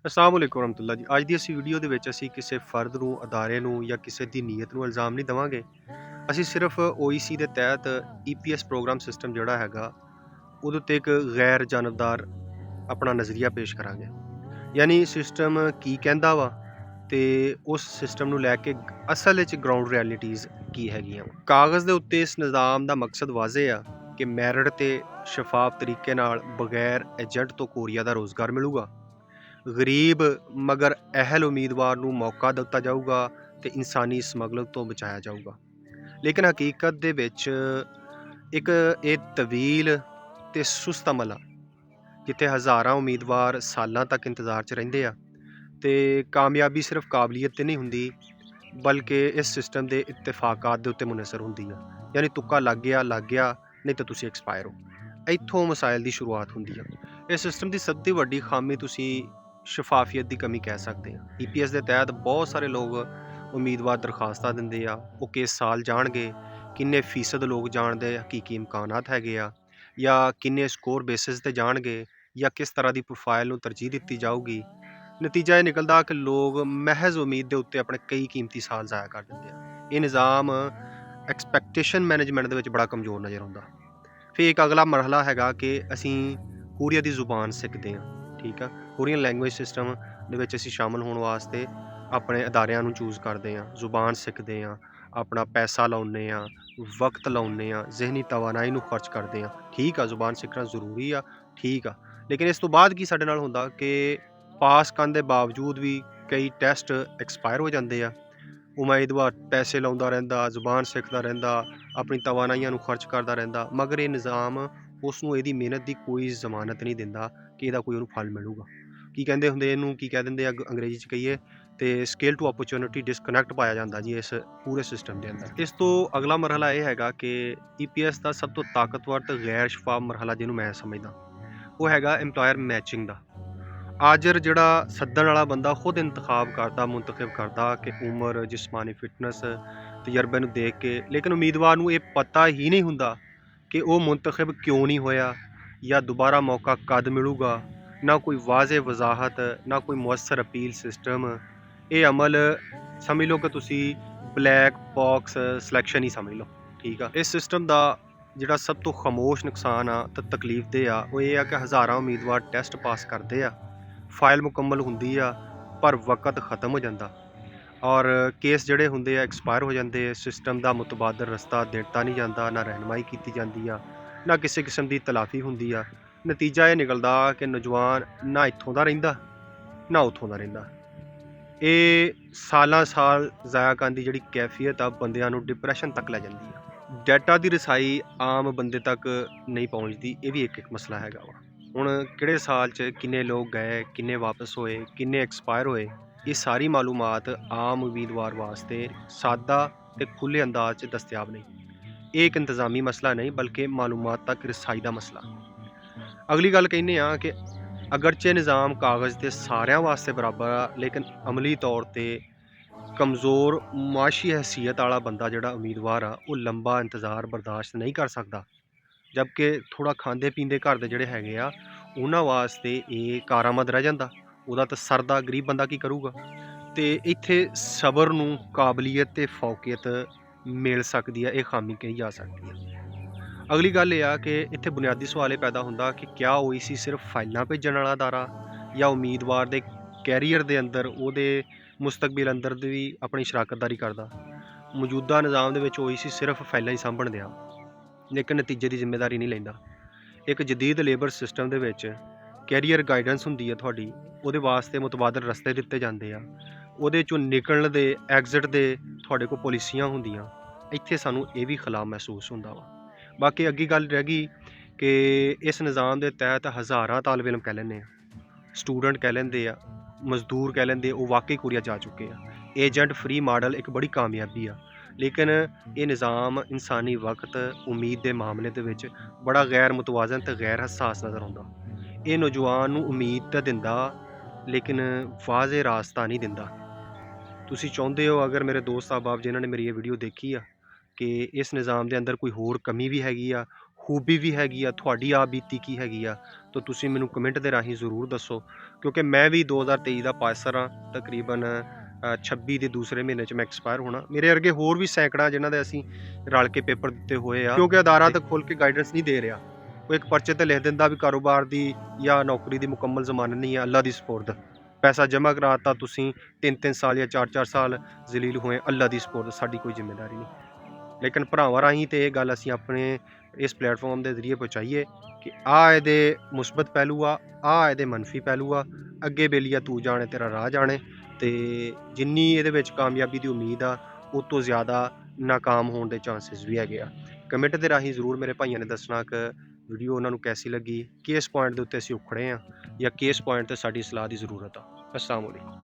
अस्सलाम वालेकुम रहमतुल्लाह जी। ਅੱਜ ਦੀ ਅਸੀਂ ਵੀਡੀਓ ਦੇ ਵਿੱਚ ਅਸੀਂ ਕਿਸੇ ਫਰਦ ਨੂੰ, ਅਦਾਰੇ ਨੂੰ ਜਾਂ ਕਿਸੇ ਦੀ ਨੀਅਤ ਨੂੰ ਇਲਜ਼ਾਮ ਨਹੀਂ ਦੇਵਾਂਗੇ। ਅਸੀਂ ਸਿਰਫ OEC ਦੇ ਤਹਿਤ EPS ਪ੍ਰੋਗਰਾਮ ਸਿਸਟਮ ਜਿਹੜਾ ਹੈਗਾ, ਉਹਦੇ ਉੱਤੇ ਇੱਕ ਗੈਰ ਜਾਨਬਦਾਰ ਆਪਣਾ ਨਜ਼ਰੀਆ ਪੇਸ਼ ਕਰਾਂਗੇ। ਯਾਨੀ ਸਿਸਟਮ ਕੀ ਕਹਿੰਦਾ ਵਾ ਤੇ ਉਸ ਸਿਸਟਮ ਨੂੰ ਲੈ ਕੇ ਅਸਲ ਵਿੱਚ ਗਰਾਊਂਡ ਰਿਐਲਿਟੀਜ਼ ਕੀ ਹੈਗੀਆਂ ਵਾ। ਕਾਗਜ਼ ਦੇ ਉੱਤੇ ਇਸ ਨਿਜ਼ਾਮ ਦਾ ਮਕਸਦ ਵਾਜ਼ਿਹ ਆ ਕਿ ਮੈਰਿਟ ਤੇ ਸ਼ਫਾਫ ਤਰੀਕੇ ਨਾਲ ਬਗੈਰ ਏਜੰਟ ਤੋਂ ਕੋਰੀਆ ਦਾ ਰੋਜ਼ਗਾਰ ਮਿਲੂਗਾ। ਗਰੀਬ ਮਗਰ ਅਹਿਲ ਉਮੀਦਵਾਰ ਨੂੰ ਮੌਕਾ ਦਿੱਤਾ ਜਾਊਗਾ ਤੇ ਇਨਸਾਨੀ ਸਮਗਲਿੰਗ ਤੋਂ ਬਚਾਇਆ ਜਾਊਗਾ। ਲੇਕਿਨ ਹਕੀਕਤ ਦੇ ਵਿੱਚ ਇੱਕ ਇਹ ਤਵੀਲ ਤੇ ਸੁਸਤ ਅਮਲ ਆ, ਜਿੱਥੇ ਹਜ਼ਾਰਾਂ ਉਮੀਦਵਾਰ ਸਾਲਾਂ ਤੱਕ ਇੰਤਜ਼ਾਰ 'ਚ ਰਹਿੰਦੇ ਆ ਤੇ ਕਾਮਯਾਬੀ ਸਿਰਫ ਕਾਬਲੀਅਤ ਤੇ ਨਹੀਂ ਹੁੰਦੀ, ਬਲਕਿ ਇਸ ਸਿਸਟਮ ਦੇ ਇਤਫਾਕਾਤ ਦੇ ਉੱਤੇ ਮੁਨਹਸਰ ਹੁੰਦੀ ਆ। ਯਾਨੀ ਤੁੱਕਾ ਲੱਗ ਗਿਆ, ਨਹੀਂ ਤਾਂ ਤੁਸੀਂ ਐਕਸਪਾਇਰ ਹੋ। ਇੱਥੋਂ ਮਸਾਇਲ ਦੀ ਸ਼ੁਰੂਆਤ ਹੁੰਦੀ ਆ। ਇਸ ਸਿਸਟਮ ਦੀ ਸਭ ਤੋਂ ਵੱਡੀ ਖਾਮੀ ਤੁਸੀਂ ਸ਼ਫਾਫੀਅਤ ਦੀ ਕਮੀ ਕਹਿ ਸਕਦੇ ਆ। EPS ਦੇ ਤਹਿਤ ਬਹੁਤ ਸਾਰੇ ਲੋਕ ਉਮੀਦਵਾਰ ਦਰਖਾਸਤਾਂ ਦਿੰਦੇ ਆ, ਉਹ ਕਿਸ ਸਾਲ ਜਾਣਗੇ, ਕਿੰਨੇ ਫੀਸਦ ਲੋਕ ਜਾਣਦੇ, ਹਕੀਕੀ ਇਮਕਾਨਾਤ ਹੈਗੇ ਆ, ਜਾਂ ਕਿੰਨੇ ਸਕੋਰ ਬੇਸਿਸ ਤੇ ਜਾਣਗੇ, ਜਾਂ ਕਿਸ ਤਰ੍ਹਾਂ ਦੀ ਪ੍ਰੋਫਾਈਲ ਨੂੰ ਤਰਜੀਹ ਦਿੱਤੀ ਜਾਊਗੀ। ਨਤੀਜਾ ਇਹ ਨਿਕਲਦਾ ਕਿ ਲੋਕ ਮਹਿਜ਼ ਉਮੀਦ ਦੇ ਉੱਤੇ ਆਪਣੇ ਕਈ ਕੀਮਤੀ ਸਾਲ ਜ਼ਾਇਆ ਕਰ ਦਿੰਦੇ ਆ। ਇਹ ਨਿਜ਼ਾਮ ਐਕਸਪੈਕਟੇਸ਼ਨ ਮੈਨੇਜਮੈਂਟ ਦੇ ਵਿੱਚ ਬੜਾ ਕਮਜ਼ੋਰ ਨਜ਼ਰ ਆਉਂਦਾ। ਫਿਰ ਇੱਕ ਅਗਲਾ ਮਰਹਲਾ ਹੈਗਾ ਕਿ ਅਸੀਂ ਕੋਰੀਆ ਦੀ ਜ਼ੁਬਾਨ ਸਿੱਖਦੇ ਹਾਂ। ਠੀਕ ਆ, ਕੋਰੀਅਨ ਲੈਂਗੁਏਜ ਸਿਸਟਮ ਦੇ ਵਿੱਚ ਅਸੀਂ ਸ਼ਾਮਲ ਹੋਣ ਵਾਸਤੇ ਆਪਣੇ ਅਦਾਰਿਆਂ ਨੂੰ ਚੂਜ਼ ਕਰਦੇ ਹਾਂ, ਜ਼ੁਬਾਨ ਸਿੱਖਦੇ ਹਾਂ, ਆਪਣਾ ਪੈਸਾ ਲਾਉਂਦੇ ਹਾਂ, ਵਕਤ ਲਾਉਂਦੇ ਹਾਂ, ਜ਼ਿਹਨੀ ਤਵਾਨਾਈ ਨੂੰ ਖਰਚ ਕਰਦੇ ਹਾਂ। ਠੀਕ ਆ, ਜ਼ੁਬਾਨ ਸਿੱਖਣਾ ਜ਼ਰੂਰੀ ਆ, ਠੀਕ ਆ। ਲੇਕਿਨ ਇਸ ਤੋਂ ਬਾਅਦ ਕੀ ਸਾਡੇ ਨਾਲ ਹੁੰਦਾ ਕਿ ਪਾਸ ਕਰਨ ਦੇ ਬਾਵਜੂਦ ਵੀ ਕਈ ਟੈਸਟ ਐਕਸਪਾਇਰ ਹੋ ਜਾਂਦੇ ਆ। ਉਮੀਦਵਾਰ ਪੈਸੇ ਲਾਉਂਦਾ ਰਹਿੰਦਾ, ਜ਼ੁਬਾਨ ਸਿੱਖਦਾ ਰਹਿੰਦਾ, ਆਪਣੀ ਤਵਾਨਾਈਆਂ ਨੂੰ ਖਰਚ ਕਰਦਾ ਰਹਿੰਦਾ, ਮਗਰ ਇਹ ਨਿਜ਼ਾਮ ਉਸ ਨੂੰ ਇਹਦੀ ਮਿਹਨਤ ਦੀ ਕੋਈ ਜ਼ਮਾਨਤ ਨਹੀਂ ਦਿੰਦਾ ਕਿ ਇਹਦਾ ਕੋਈ ਉਹਨੂੰ ਫਲ ਮਿਲੂਗਾ। ਕੀ ਕਹਿੰਦੇ ਹੁੰਦੇ ਇਹਨੂੰ, ਕੀ ਕਹਿ ਦਿੰਦੇ ਆ ਅੰਗਰੇਜ਼ੀ 'ਚ ਕਹੀਏ ਤੇ ਸਕੇਲ ਟੂ ਓਪਰਚੁਨਿਟੀ ਡਿਸਕਨੈਕਟ ਪਾਇਆ ਜਾਂਦਾ ਜੀ ਇਸ ਪੂਰੇ ਸਿਸਟਮ ਦੇ ਅੰਦਰ। ਇਸ ਤੋਂ ਅਗਲਾ ਮਰਹਲਾ ਇਹ ਹੈਗਾ ਕਿ EPS ਦਾ ਸਭ ਤੋਂ ਤਾਕਤਵਰ ਤੇ ਗੈਰ ਸ਼ਫਾਫ ਮਰਹਲਾ ਜਿਹਨੂੰ ਮੈਂ ਸਮਝਦਾ, ਉਹ ਹੈਗਾ EMPLOYER ਮੈਚਿੰਗ ਦਾ। ਆਜਰ ਜਿਹੜਾ ਸੱਦਣ ਵਾਲਾ ਬੰਦਾ ਖੁਦ ਇੰਤਖਾਬ ਕਰਦਾ, ਮੁੰਤਖਬ ਕਰਦਾ ਕਿ ਉਮਰ, ਜਿਸਮਾਨੀ ਫਿਟਨੈਸ, ਤਜਰਬੇ ਨੂੰ ਦੇਖ ਕੇ, ਲੇਕਿਨ ਉਮੀਦਵਾਰ ਨੂੰ ਇਹ ਪਤਾ ਹੀ ਨਹੀਂ ਹੁੰਦਾ ਕਿ ਉਹ ਮੁੰਤਖਬ ਕਿਉਂ ਨਹੀਂ ਹੋਇਆ ਜਾਂ ਦੁਬਾਰਾ ਮੌਕਾ ਕਦ ਮਿਲੂਗਾ। ਨਾ ਕੋਈ ਵਾਜ਼ੇ ਵਜ਼ਾਹਤ, ਨਾ ਕੋਈ ਮੁਅੱਸਰ ਅਪੀਲ ਸਿਸਟਮ। ਇਹ ਅਮਲ ਸਮਝ ਲਓ ਕਿ ਤੁਸੀਂ ਬਲੈਕ ਬਾਕਸ ਸਿਲੈਕਸ਼ਨ ਹੀ ਸਮਝ ਲਓ। ਠੀਕ ਆ, ਇਸ ਸਿਸਟਮ ਦਾ ਜਿਹੜਾ ਸਭ ਤੋਂ ਖਾਮੋਸ਼ ਨੁਕਸਾਨ ਆ ਤੇ ਤਕਲੀਫਦੇਹ ਆ, ਉਹ ਇਹ ਆ ਕਿ ਹਜ਼ਾਰਾਂ ਉਮੀਦਵਾਰ ਟੈਸਟ ਪਾਸ ਕਰਦੇ ਆ, ਫਾਈਲ ਮੁਕੰਮਲ ਹੁੰਦੀ ਆ, ਪਰ ਵਕਤ ਖ਼ਤਮ ਹੋ ਜਾਂਦਾ ਔਰ ਕੇਸ ਜਿਹੜੇ ਹੁੰਦੇ ਆ ਐਕਸਪਾਇਰ ਹੋ ਜਾਂਦੇ। ਸਿਸਟਮ ਦਾ ਮੁਤਬਾਦਰ ਰਸਤਾ ਦਿੱਤਾ ਨਹੀਂ ਜਾਂਦਾ, ਨਾ ਰਹਿਨਮਾਈ ਕੀਤੀ ਜਾਂਦੀ ਆ, ਨਾ ਕਿਸੇ ਕਿਸਮ ਦੀ ਤਲਾਫੀ ਹੁੰਦੀ ਆ। ਨਤੀਜਾ ਇਹ ਨਿਕਲਦਾ ਕਿ ਨੌਜਵਾਨ ਨਾ ਇੱਥੋਂ ਦਾ ਰਹਿੰਦਾ, ਨਾ ਉੱਥੋਂ ਦਾ ਰਹਿੰਦਾ। ਇਹ ਸਾਲਾਂ ਸਾਲ ਜ਼ਾਇਆ ਕਰਨ ਦੀ ਜਿਹੜੀ ਕੈਫੀਅਤ ਆ, ਬੰਦਿਆਂ ਨੂੰ ਡਿਪਰੈਸ਼ਨ ਤੱਕ ਲੈ ਜਾਂਦੀ ਆ। ਡਾਟਾ ਦੀ ਰਸਾਈ ਆਮ ਬੰਦੇ ਤੱਕ ਨਹੀਂ ਪਹੁੰਚਦੀ, ਇਹ ਵੀ ਇੱਕ ਮਸਲਾ ਹੈਗਾ ਵਾ। ਹੁਣ ਕਿਹੜੇ ਸਾਲ 'ਚ ਕਿੰਨੇ ਲੋਕ ਗਏ, ਕਿੰਨੇ ਵਾਪਸ ਹੋਏ, ਕਿੰਨੇ ਐਕਸਪਾਇਰ ਹੋਏ, ਇਹ ਸਾਰੀ ਮਾਲੂਮਾਤ ਆਮ ਉਮੀਦਵਾਰ ਵਾਸਤੇ ਸਾਦਾ ਤੇ ਖੁੱਲ੍ਹੇ ਅੰਦਾਜ਼ 'ਚ ਦਸਤਿਆਬ ਨਹੀਂ। ਇਹ ਇੱਕ ਇੰਤਜ਼ਾਮੀ ਮਸਲਾ ਨਹੀਂ, ਬਲਕਿ ਮਾਲੂਮਾਤ ਤੱਕ ਰਸਾਈ ਦਾ ਮਸਲਾ। ਅਗਲੀ ਗੱਲ ਕਹਿੰਦੇ ਆ ਕਿ ਅਗਰਚੇ ਨਿਜ਼ਾਮ ਕਾਗਜ਼ 'ਤੇ ਸਾਰਿਆਂ ਵਾਸਤੇ ਬਰਾਬਰ ਆ, ਲੇਕਿਨ ਅਮਲੀ ਤੌਰ 'ਤੇ ਕਮਜ਼ੋਰ ਮੁਆਸ਼ੀ ਹੈਸੀਅਤ ਵਾਲਾ ਬੰਦਾ ਜਿਹੜਾ ਉਮੀਦਵਾਰ ਆ, ਉਹ ਲੰਬਾ ਇੰਤਜ਼ਾਰ ਬਰਦਾਸ਼ਤ ਨਹੀਂ ਕਰ ਸਕਦਾ। ਜਦਕਿ ਥੋੜ੍ਹਾ ਖਾਂਦੇ ਪੀਂਦੇ ਘਰ ਦੇ ਜਿਹੜੇ ਹੈਗੇ ਆ, ਉਹਨਾਂ ਵਾਸਤੇ ਇਹ ਕਾਰਾਮਦ ਰਹਿ ਜਾਂਦਾ। ਉਹਦਾ ਤਾਂ ਸਰਦਾ, ਗਰੀਬ ਬੰਦਾ ਕੀ ਕਰੂਗਾ। ਅਤੇ ਇੱਥੇ ਸਬਰ ਨੂੰ ਕਾਬਲੀਅਤ ਤੇ ਫੌਕੀਅਤ ਮਿਲ ਸਕਦੀ ਆ, ਇਹ ਖਾਮੀ ਕਹੀ ਜਾ ਸਕਦੀ ਆ। ਅਗਲੀ ਗੱਲ ਇਹ ਆ ਕਿ ਇੱਥੇ ਬੁਨਿਆਦੀ ਸਵਾਲ ਇਹ ਪੈਦਾ ਹੁੰਦਾ ਕਿ ਕਿਆ OEC ਸਿਰਫ ਫਾਈਲਾਂ ਭੇਜਣ ਵਾਲਾ ਅਦਾਰਾ, ਜਾਂ ਉਮੀਦਵਾਰ ਦੇ ਕੈਰੀਅਰ ਦੇ ਅੰਦਰ, ਉਹਦੇ ਮੁਸਤਕਬਲ ਅੰਦਰ ਦੀ ਵੀ ਆਪਣੀ ਸ਼ਰਾਕਤਦਾਰੀ ਕਰਦਾ। ਮੌਜੂਦਾ ਨਿਜ਼ਾਮ ਦੇ ਵਿੱਚ OEC ਸਿਰਫ ਫਾਈਲਾਂ ਹੀ ਸਾਂਭਣ ਦਿਆ, ਲੇਕਿਨ ਨਤੀਜੇ ਦੀ ਜ਼ਿੰਮੇਵਾਰੀ ਨਹੀਂ ਲੈਂਦਾ। ਇੱਕ ਜਦੀਦ ਲੇਬਰ ਸਿਸਟਮ ਦੇ ਵਿੱਚ ਕੈਰੀਅਰ ਗਾਈਡੈਂਸ ਹੁੰਦੀ ਹੈ ਤੁਹਾਡੀ, ਉਹਦੇ ਵਾਸਤੇ ਮੁਤਬਾਦਲ ਰਸਤੇ ਦਿੱਤੇ ਜਾਂਦੇ ਆ, ਉਹਦੇ 'ਚੋਂ ਨਿਕਲਣ ਦੇ, ਐਗਜ਼ਿਟ ਦੇ ਤੁਹਾਡੇ ਕੋਲ ਪਾਲਿਸੀਆਂ ਹੁੰਦੀਆਂ। ਇੱਥੇ ਸਾਨੂੰ ਇਹ ਵੀ ਖਲਾਅ ਮਹਿਸੂਸ ਹੁੰਦਾ ਵਾ। ਬਾਕੀ ਅੱਗੇ ਗੱਲ ਰਹਿ ਗਈ ਕਿ ਇਸ ਨਿਜ਼ਾਮ ਦੇ ਤਹਿਤ ਹਜ਼ਾਰਾਂ ਤਾਲਬ ਇਲਮ ਕਹਿ ਲੈਂਦੇ ਆ, ਸਟੂਡੈਂਟ ਕਹਿ ਲੈਂਦੇ ਆ, ਮਜ਼ਦੂਰ ਕਹਿ ਲੈਂਦੇ, ਉਹ ਵਾਕਈ ਕੋਰੀਆ ਜਾ ਚੁੱਕੇ ਆ। ਏਜੰਟ ਫਰੀ ਮਾਡਲ ਇੱਕ ਬੜੀ ਕਾਮਯਾਬੀ ਆ, ਲੇਕਿਨ ਇਹ ਨਿਜ਼ਾਮ ਇਨਸਾਨੀ ਵਕਤ, ਉਮੀਦ ਦੇ ਮਾਮਲੇ ਦੇ ਵਿੱਚ ਬੜਾ ਗੈਰ ਮੁਤਵਾਜ਼ਨ ਅਤੇ ਗੈਰ ਹਸਾਸ ਨਜ਼ਰ ਆਉਂਦਾ। ਇਹ ਨੌਜਵਾਨ ਨੂੰ ਉਮੀਦ ਤਾਂ ਦਿੰਦਾ, ਲੇਕਿਨ ਵਾਜ਼ੇ ਰਾਸਤਾ ਨਹੀਂ ਦਿੰਦਾ। ਤੁਸੀਂ ਚਾਹੁੰਦੇ ਹੋ, ਅਗਰ ਮੇਰੇ ਦੋਸਤ ਅਹਿਬਾਬ ਜਿਨ੍ਹਾਂ ਨੇ ਮੇਰੀ ਇਹ ਵੀਡੀਓ ਦੇਖੀ ਆ, ਕਿ ਇਸ ਨਿਜ਼ਾਮ ਦੇ ਅੰਦਰ ਕੋਈ ਹੋਰ ਕਮੀ ਵੀ ਹੈਗੀ ਆ, ਖੂਬੀ ਵੀ ਹੈਗੀ ਆ, ਤੁਹਾਡੀ ਆਪ ਬੀਤੀ ਕੀ ਹੈਗੀ ਆ, ਤਾਂ ਤੁਸੀਂ ਮੈਨੂੰ ਕਮੈਂਟ ਦੇ ਰਾਹੀਂ ਜ਼ਰੂਰ ਦੱਸੋ। ਕਿਉਂਕਿ ਮੈਂ ਵੀ 2023 ਦਾ ਪਾਸਰ ਹਾਂ, ਤਕਰੀਬਨ 26 ਦੇ ਦੂਸਰੇ ਮਹੀਨੇ 'ਚ ਮੈਂ ਐਕਸਪਾਇਰ ਹੋਣਾ। ਮੇਰੇ ਵਰਗੇ ਹੋਰ ਵੀ ਸੈਂਕੜਾ ਜਿਨ੍ਹਾਂ ਦੇ ਅਸੀਂ ਰਲ ਕੇ ਪੇਪਰ ਦਿੱਤੇ ਹੋਏ ਆ, ਕਿਉਂਕਿ ਅਦਾਰਾ ਤੱਕ ਖੋਲ੍ਹ ਕੇ ਗਾਈਡੈਂਸ ਨਹੀਂ ਦੇ ਰਿਹਾ। ਉਹ ਇੱਕ ਪਰਚੇ ਤੇ ਲਿਖ ਦਿੰਦਾ ਵੀ ਕਾਰੋਬਾਰ ਦੀ ਜਾਂ ਨੌਕਰੀ ਦੀ ਮੁਕੰਮਲ ਜ਼ਮਾਨਤ ਨਹੀਂ ਹੈ, ਅੱਲਾ ਦੀ ਸਪੁਰਦ। ਪੈਸਾ ਜਮ੍ਹਾਂ ਕਰਾਤਾ, ਤੁਸੀਂ 3-3 ਸਾਲ ਜਾਂ 4-4 ਸਾਲ ਜ਼ਲੀਲ ਹੋਏ, ਅੱਲਾ ਦੀ ਸਪੁਰਦ, ਸਾਡੀ ਕੋਈ ਜ਼ਿੰਮੇਵਾਰੀ ਨਹੀਂ। ਲੇਕਿਨ ਭਰਾਵਾਂ ਰਾਹੀਂ ਤੇ ਇਹ ਗੱਲ ਅਸੀਂ ਆਪਣੇ ਇਸ ਪਲੇਟਫਾਰਮ ਦੇ ਜ਼ਰੀਏ ਪਹੁੰਚਾਈਏ ਕਿ ਆਹ ਇਹਦੇ ਮੁਸਬਤ ਪਹਿਲੂ ਆ, ਆਹ ਇਹਦੇ ਮੰਨਫੀ ਪਹਿਲੂ ਆ। ਅੱਗੇ ਬੇਲੀਆ ਤੂੰ ਜਾਣੇ, ਤੇਰਾ ਰਾਹ ਜਾਣੇ। ਤੇ ਜਿੰਨੀ ਇਹਦੇ ਵਿੱਚ ਕਾਮਯਾਬੀ ਦੀ ਉਮੀਦ ਆ, ਉਹ ਤੋਂ ਜ਼ਿਆਦਾ ਨਾਕਾਮ ਹੋਣ ਦੇ ਚਾਂਸਸ ਵੀ ਹੈਗੇ ਆ। ਕਮੈਂਟ ਦੇ ਰਾਹੀਂ ਜ਼ਰੂਰ ਮੇਰੇ ਭਾਈਆਂ ਨੇ ਦੱਸਣਾ ਕਿ ਵੀਡੀਓ ਉਹਨਾਂ ਨੂੰ ਕੈਸੀ ਲੱਗੀ, ਕਿਸ ਪੁਆਇੰਟ ਦੇ ਉੱਤੇ ਅਸੀਂ ਉਖੜੇ ਆ ਜਾਂ ਕਿਸ ਪੁਆਇੰਟ ਤੇ ਸਾਡੀ ਸਲਾਹ ਦੀ ਜ਼ਰੂਰਤ ਆ। अस्सलाम वालेकुम।